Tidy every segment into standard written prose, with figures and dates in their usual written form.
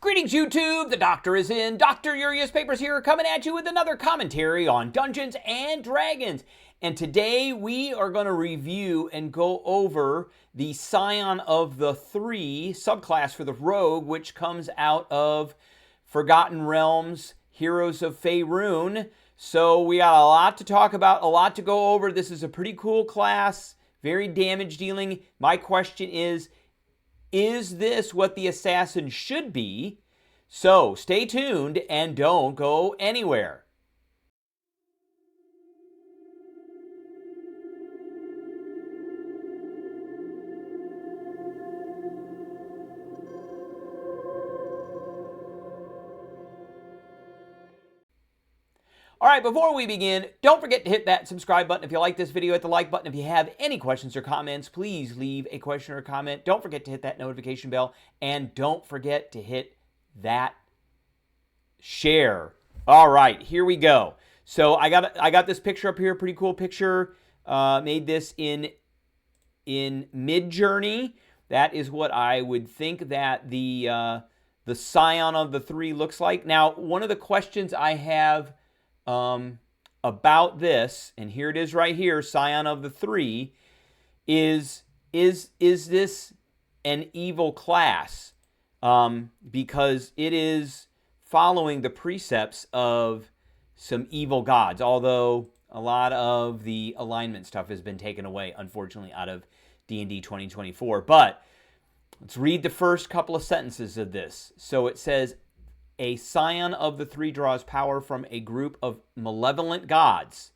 Greetings, YouTube! The Doctor is in. Dr. Urius Papers here, coming at you with another commentary on Dungeons and Dragons. And today we are going to review and go over the Scion of the Three subclass for the Rogue, which comes out of Forgotten Realms, Heroes of Faerun. So we got a lot to talk about, a lot to go over. This is a pretty cool class, very damage dealing. My question is this what the assassin should be? So stay tuned and don't go anywhere. All right, before we begin, don't forget to hit that subscribe button if you like this video, hit the like button. If you have any questions or comments, please leave a question or comment. Don't forget to hit that notification bell, and don't forget to hit that share. All right, here we go. So I got this picture up here, pretty cool picture. Made this in Midjourney. That is what I would think that the Scion of the Three looks like. Now, one of the questions I have about this, and here it is right here, Scion of the Three, is this an evil class? Because it is following the precepts of some evil gods, although a lot of the alignment stuff has been taken away, unfortunately, out of D&D 2024. But let's read the first couple of sentences of this. So it says, a Scion of the Three draws power from a group of malevolent gods.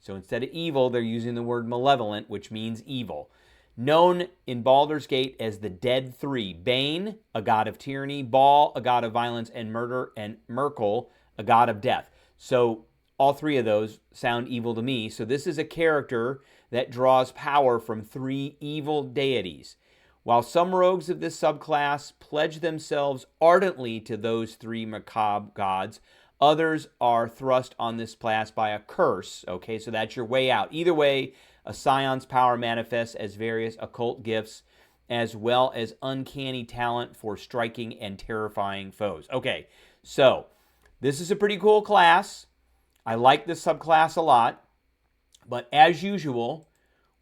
So instead of evil, they're using the word malevolent, which means evil. Known in Baldur's Gate as the Dead Three. Bane, a god of tyranny. Baal, a god of violence and murder. And Merkel, a god of death. So all three of those sound evil to me. So this is a character that draws power from three evil deities. While some rogues of this subclass pledge themselves ardently to those three macabre gods, others are thrust on this class by a curse. Okay, so that's your way out. Either way, a Scion's power manifests as various occult gifts, as well as uncanny talent for striking and terrifying foes. Okay, so this is a pretty cool class. I like this subclass a lot. But as usual,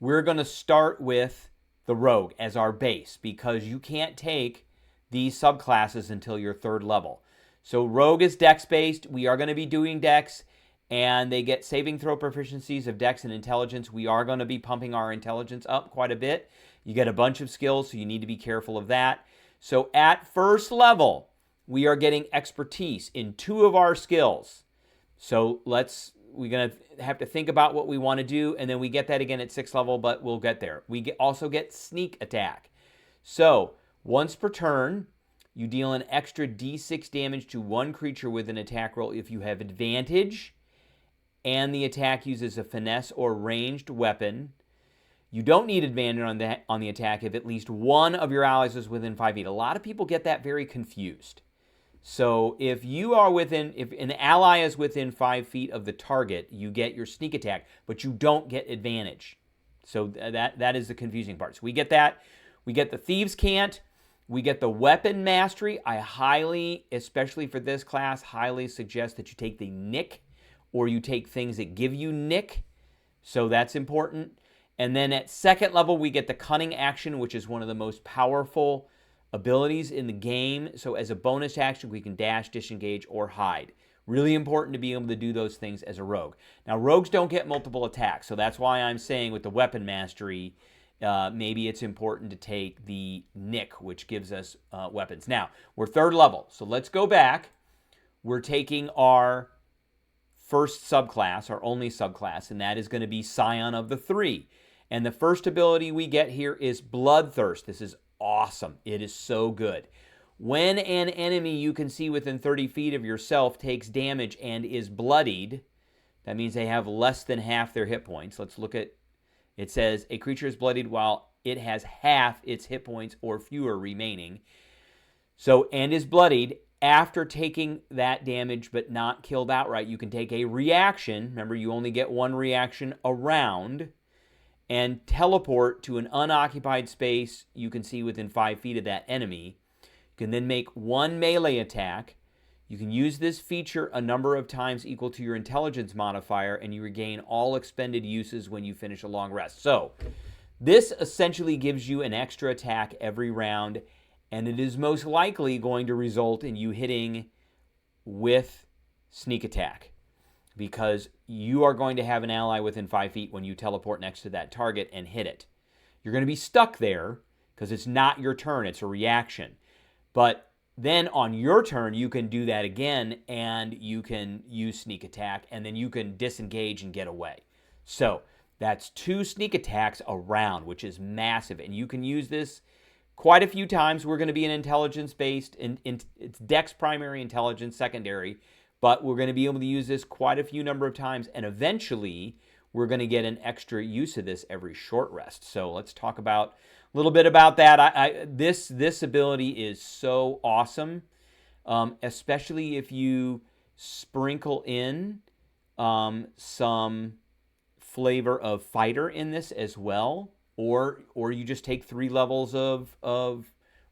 we're going to start with the Rogue as our base, because you can't take these subclasses until your third level. So Rogue is Dex-based. We are going to be doing Dex, and they get saving throw proficiencies of Dex and Intelligence. We are going to be pumping our Intelligence up quite a bit. You get a bunch of skills, so you need to be careful of that. So at first level, we are getting expertise in 2 of our skills. So we're going to have to think about what we want to do, and then we get that again at 6th level, but we'll get there. We also get sneak attack. So once per turn, you deal an extra d6 damage to one creature with an attack roll if you have advantage, and the attack uses a finesse or ranged weapon. You don't need advantage on the attack if at least one of your allies is within 5 feet. A lot of people get that very confused. So if an ally is within 5 feet of the target, you get your sneak attack, but you don't get advantage. So that is the confusing part. So we get that. We get the Thieves' Cant. We get the Weapon Mastery. I highly, especially for this class, highly suggest that you take the Nick, or you take things that give you Nick. So that's important. And then at 2nd level, we get the Cunning Action, which is one of the most powerful abilities in the game. So as a bonus action, we can dash, disengage, or hide. Really important to be able to do those things as a rogue. Now, rogues don't get multiple attacks, so that's why I'm saying with the Weapon Mastery, maybe it's important to take the Nick, which gives us weapons. Now, we're 3rd level, so let's go back. We're taking our first subclass, our only subclass, and that is going to be Scion of the Three. And the first ability we get here is Bloodthirst. This is awesome. It is so good. When an enemy you can see within 30 feet of yourself takes damage and is bloodied, that means they have less than half their hit points. Let's look at, it says a creature is bloodied while it has half its hit points or fewer remaining. So, and is bloodied. After taking that damage but not killed outright, you can take a reaction. Remember, you only get one reaction a round, and teleport to an unoccupied space you can see within 5 feet of that enemy. can then make one melee attack. You can use this feature a number of times equal to your intelligence modifier, and you regain all expended uses when you finish a long rest. So this essentially gives you an extra attack every round, and it is most likely going to result in you hitting with sneak attack, because you are going to have an ally within 5 feet when you teleport next to that target and hit it. You're going to be stuck there because it's not your turn, it's a reaction. But then on your turn, you can do that again, and you can use sneak attack, and then you can disengage and get away. So that's 2 sneak attacks a round, which is massive, and you can use this quite a few times. We're going to be an intelligence-based, it's Dex primary, intelligence secondary, but we're going to be able to use this quite a few number of times, and eventually we're going to get an extra use of this every short rest. So let's talk about a little bit about that. This ability is so awesome, especially if you sprinkle in some flavor of fighter in this as well, or you just take 3 levels of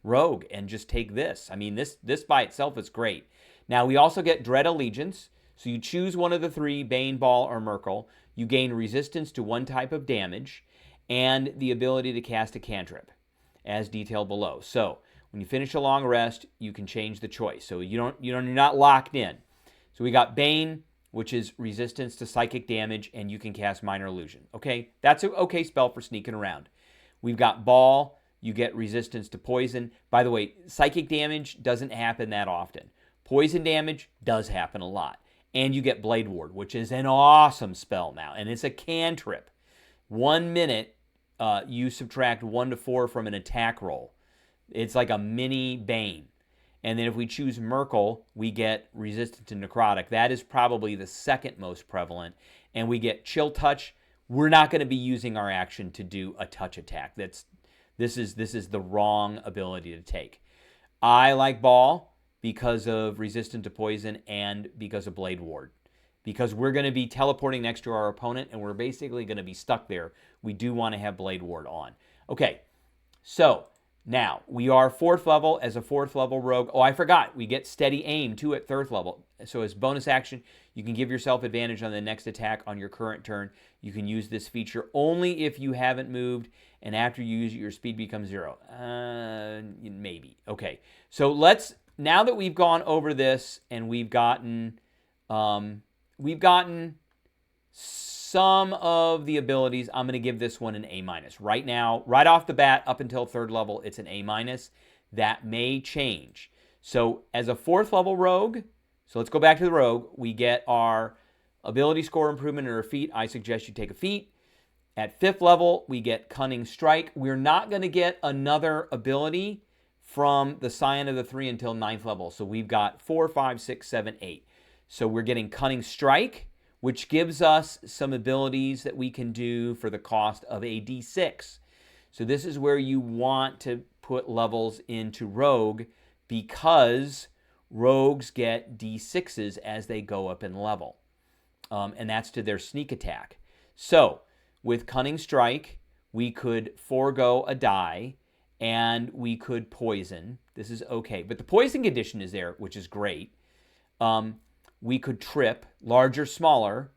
rogue and just take this. I mean, this by itself is great. Now, we also get Dread Allegiance. So you choose one of the 3, Bane, Ball, or Merkle. You gain resistance to 1 type of damage and the ability to cast a cantrip, as detailed below. So when you finish a long rest, you can change the choice. So you're not locked in. So we got Bane, which is resistance to psychic damage, and you can cast Minor Illusion. Okay, that's an okay spell for sneaking around. We've got Ball. You get resistance to poison. By the way, psychic damage doesn't happen that often. Poison damage does happen a lot. And you get Blade Ward, which is an awesome spell now. And it's a cantrip. 1 minute, you subtract 1 to 4 from an attack roll. It's like a mini Bane. And then if we choose Merkle, we get resistance to necrotic. That is probably the second most prevalent. And we get Chill Touch. We're not going to be using our action to do a touch attack. This is the wrong ability to take. I like Ball because of resistance to poison and because of Blade Ward. Because we're going to be teleporting next to our opponent and we're basically going to be stuck there. We do want to have Blade Ward on. Okay, so now we are 4th level as a 4th level rogue. Oh, I forgot. We get Steady Aim too at 3rd level. So as bonus action, you can give yourself advantage on the next attack on your current turn. You can use this feature only if you haven't moved, and after you use it, your speed becomes 0. Maybe. Okay, so now that we've gone over this and we've gotten some of the abilities, I'm going to give this one an A-. Right now, right off the bat, up until 3rd level, it's an A-. That may change. So as a 4th level rogue, so let's go back to the rogue, we get our ability score improvement or a feat. I suggest you take a feat. At 5th level, we get Cunning Strike. We're not going to get another ability from the Scion of the 3 until 9th level. So we've got 4, 5, 6, 7, 8. So we're getting Cunning Strike, which gives us some abilities that we can do for the cost of a D6. So this is where you want to put levels into Rogue, because rogues get D6s as they go up in level. And that's to their sneak attack. So with Cunning Strike, we could forego a die, and we could poison. This is okay. But the poison condition is there, which is great. We could trip, larger, smaller,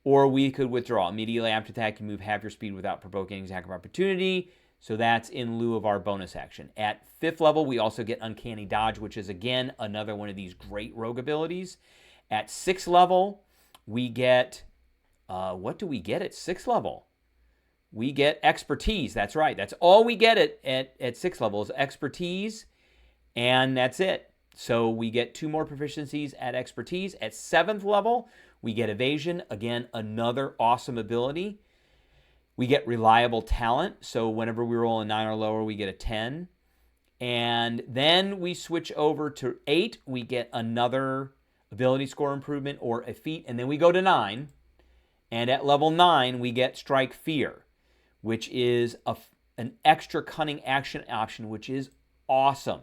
or we could withdraw. Immediately after attack, you move half your speed without provoking an attack of opportunity. So that's in lieu of our bonus action. At 5th level, we also get Uncanny Dodge, which is, again, another one of these great rogue abilities. At 6th level, we get... what do we get at 6th level? We get Expertise. That's right. That's all we get at 6th level is Expertise, and that's it. So we get 2 more proficiencies at Expertise. At 7th level, we get Evasion. Again, another awesome ability. We get Reliable Talent. So whenever we roll a 9 or lower, we get a 10. And then we switch over to 8. We get another ability score improvement or a feat. And then we go to 9. And at level 9, we get Strike Fear, which is an extra cunning action option, which is awesome.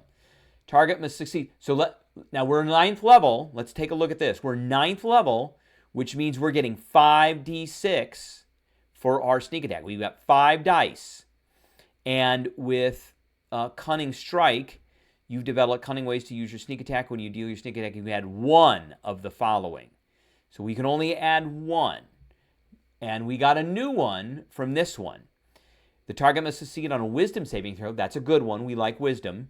Target must succeed. So now we're 9th level. Let's take a look at this. We're 9th level, which means we're getting 5d6 for our sneak attack. We've got 5 dice. And with Cunning Strike, you've developed cunning ways to use your sneak attack. When you deal your sneak attack, you add one of the following. So we can only add one. And we got a new one from this one. The target must succeed on a wisdom saving throw. That's a good one. We like wisdom.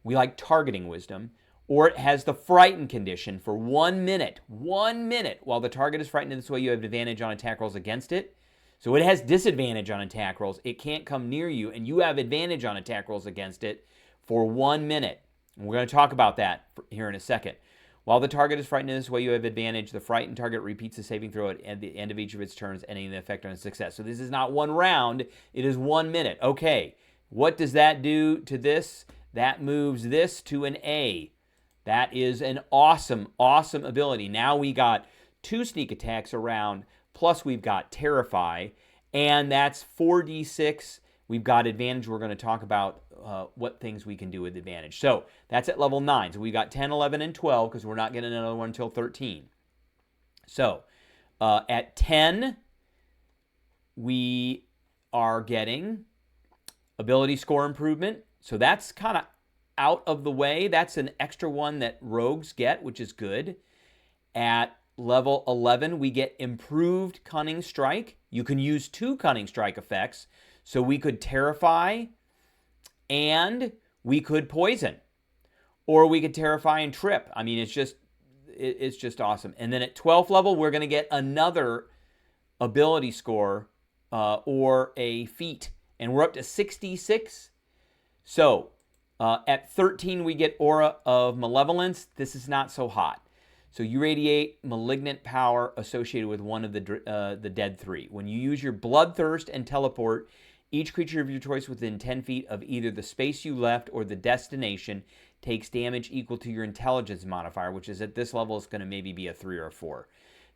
We like targeting wisdom. Or it has the frightened condition for 1 minute. 1 minute. While the target is frightened in this way, you have advantage on attack rolls against it. So it has disadvantage on attack rolls. It can't come near you, and you have advantage on attack rolls against it for 1 minute. And we're going to talk about that here in a second. While the target is frightened in this way, you have advantage. The frightened target repeats the saving throw at the end of each of its turns, ending the effect on a success. So this is not 1 round. It is 1 minute. Okay, what does that do to this? That moves this to an A. That is an awesome, awesome ability. Now we got 2 sneak attacks around, plus we've got Terrify, and that's 4d6. We've got advantage. We're going to talk about what things we can do with advantage. So that's at level 9. So we got 10, 11, and 12 because we're not getting another one until 13. So at 10, we are getting ability score improvement. So that's kind of out of the way. That's an extra one that rogues get, which is good. At level 11, we get improved Cunning Strike. You can use 2 Cunning Strike effects. So we could Terrify and we could Poison. Or we could Terrify and Trip. I mean, it's just awesome. And then at 12th level, we're going to get another ability score or a feat. And we're up to 66. So at 13, we get Aura of Malevolence. This is not so hot. So you radiate malignant power associated with one of the dead 3. When you use your Bloodthirst and Teleport, each creature of your choice within 10 feet of either the space you left or the destination takes damage equal to your Intelligence modifier, which is at this level is going to maybe be a 3 or a 4.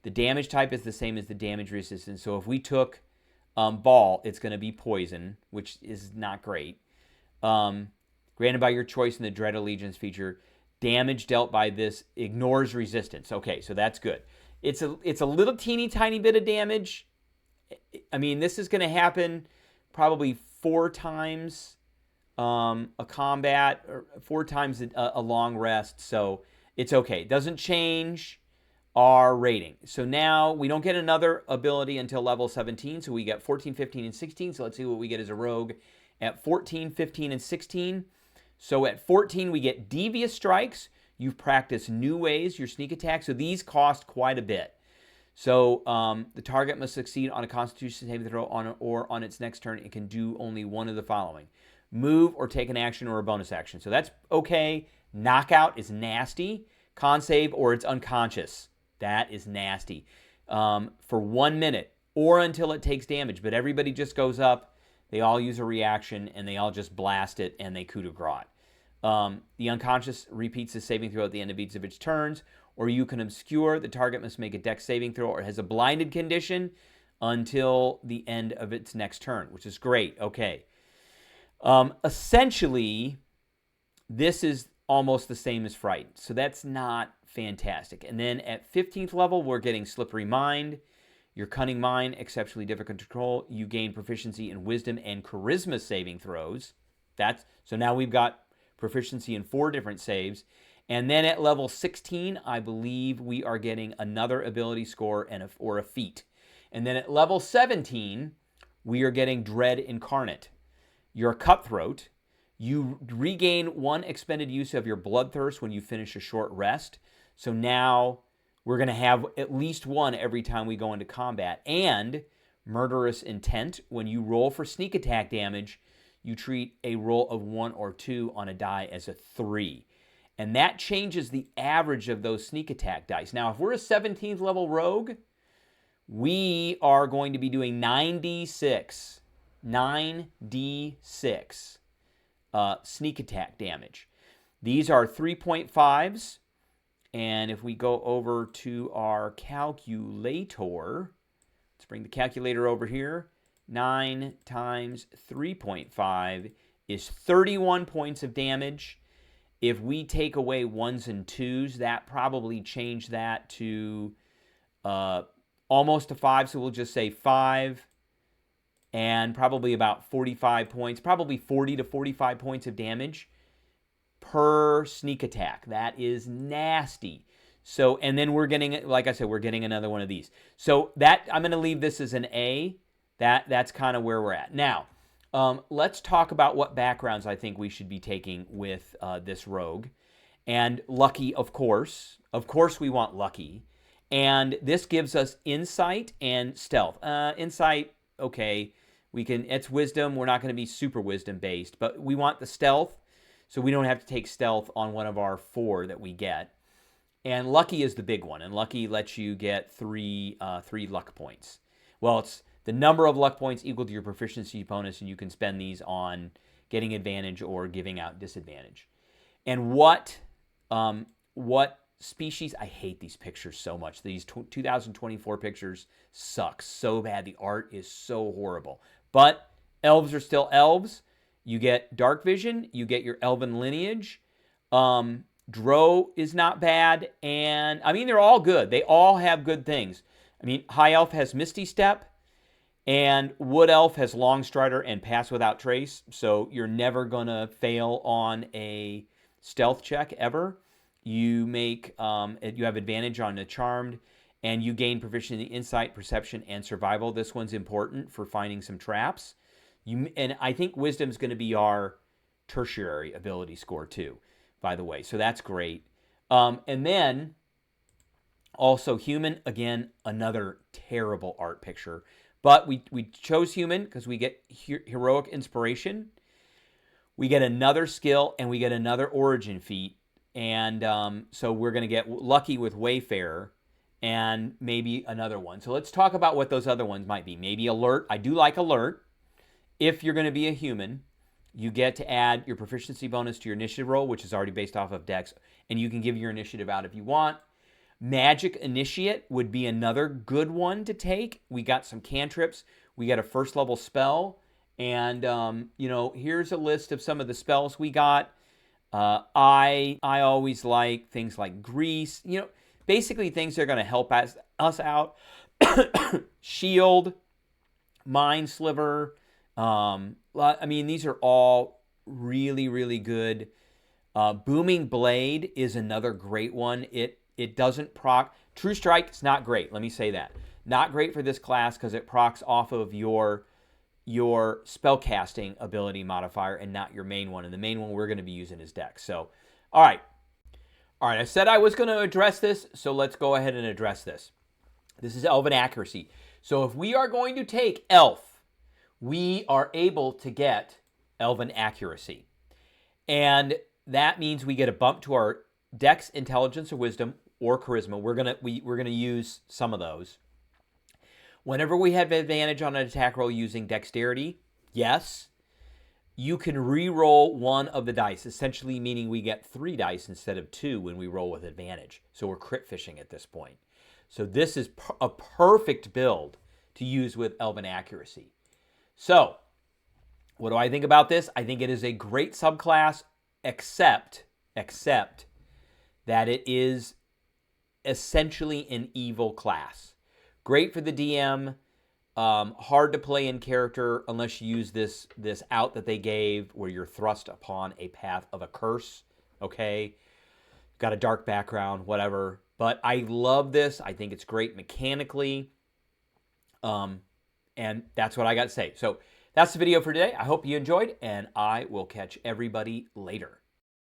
The damage type is the same as the damage resistance. So if we took Ball, it's going to be Poison, which is not great. Granted by your choice in the Dread Allegiance feature, damage dealt by this ignores resistance. Okay, so that's good. It's a little teeny tiny bit of damage. I mean, this is going to happen probably 4 times a combat, or 4 times a long rest, so it's okay. It doesn't change our rating. So now we don't get another ability until level 17, so we get 14, 15, and 16. So let's see what we get as a rogue at 14, 15, and 16. So at 14, we get Devious Strikes. You've practiced new ways, your sneak attack, so these cost quite a bit. So the target must succeed on a Constitution saving throw or on its next turn. It can do only one of the following: move or take an action or a bonus action. So that's okay. Knockout is nasty. Con save or it's unconscious. That is nasty. For 1 minute or until it takes damage. But everybody just goes up. They all use a reaction and they all just blast it and they coup de grace. The unconscious repeats the saving throw at the end of each of its turns. Or you can obscure. The target must make a dex saving throw or has a blinded condition until the end of its next turn, which is great. Okay. Essentially, this is almost the same as Fright. So that's not fantastic. And then at 15th level, we're getting Slippery Mind. Your Cunning Mind, exceptionally difficult to control. You gain proficiency in Wisdom and Charisma saving throws. So now we've got proficiency in 4 different saves. And then at level 16, I believe we are getting another ability score or a feat. And then at level 17, we are getting Dread Incarnate. You're a Cutthroat. You regain 1 expended use of your Bloodthirst when you finish a short rest. So now we're going to have at least 1 every time we go into combat. And Murderous Intent. When you roll for sneak attack damage, you treat a roll of 1 or 2 on a die as a 3. And that changes the average of those sneak attack dice. Now, if we're a 17th level rogue, we are going to be doing 9d6 sneak attack damage. These are 3.5s. And if we go over to our calculator, let's bring the calculator over here. 9 times 3.5 is 31 points of damage. If we take away 1s and 2s, that probably changed that to almost a 5. So we'll just say 5 and probably about 45 points, probably 40 to 45 points of damage. per sneak attack. That is nasty. So, and then we're getting, like I said, we're getting another one of these. So that, I'm going to leave this as an A. That's kind of where we're at. Now, let's talk about what backgrounds I think we should be taking with this rogue. And lucky, of course. Of course we want lucky. And this gives us insight and stealth. Insight, okay, we can, it's wisdom. We're not going to be super wisdom based, but we want the stealth, so we don't have to take stealth on one of our 4 that we get. And lucky is the big one, and lucky lets you get 3 luck points. Well, it's the number of luck points equal to your proficiency bonus, and you can spend these on getting advantage or giving out disadvantage. And what species? I hate these pictures so much. These 2024 pictures suck so bad. The art is so horrible. But elves are still elves. You get dark vision. You get your elven lineage. Drow is not bad. And, I mean, they're all good. They all have good things. I mean, High Elf has Misty Step. And Wood Elf has Long Strider and Pass Without Trace. So you're never going to fail on a stealth check ever. You make you have advantage on the Charmed, and you gain proficiency in Insight, Perception, and Survival. This one's important for finding some traps. And I think Wisdom's going to be our tertiary ability score too, by the way. So that's great. And then also Human, again, another terrible art picture. But we chose Human because we get Heroic Inspiration. We get another skill, and we get another origin feat. And so we're going to get lucky with Wayfarer and maybe another one. So let's talk about what those other ones might be. Maybe Alert. I do like Alert. If you're going to be a human, you get to add your proficiency bonus to your initiative roll, which is already based off of Dex, and you can give your initiative out if you want. Magic Initiate would be another good one to take. We got some cantrips. We got a first level spell. And, here's a list of some of the spells we got. I always like things like Grease, basically things that are going to help us out. Shield, Mind Sliver. I mean, these are all really, really good. Booming Blade is another great one. It doesn't proc. True Strike is not great. Let me say that. Not great for this class because it procs off of your spellcasting ability modifier and not your main one. And the main one we're going to be using is Dex. So, all right. I said I was going to address this, so let's go ahead and address this. This is Elven Accuracy. So if we are going to take Elf, we are able to get Elven Accuracy. And that means we get a bump to our Dex, Intelligence, or Wisdom, or Charisma. We're gonna use some of those. Whenever we have advantage on an attack roll using Dexterity, yes, you can re-roll one of the dice, essentially meaning we get 3 dice instead of 2 when we roll with advantage. So we're crit fishing at this point. So this is a perfect build to use with Elven Accuracy. So what do I think about this? I think it is a great subclass, except that it is essentially an evil class. Great for the DM, hard to play in character unless you use this out that they gave where you're thrust upon a path of a curse, okay? Got a dark background, whatever. But I love this. I think it's great mechanically. And that's what I got to say. So that's the video for today. I hope you enjoyed, and I will catch everybody later.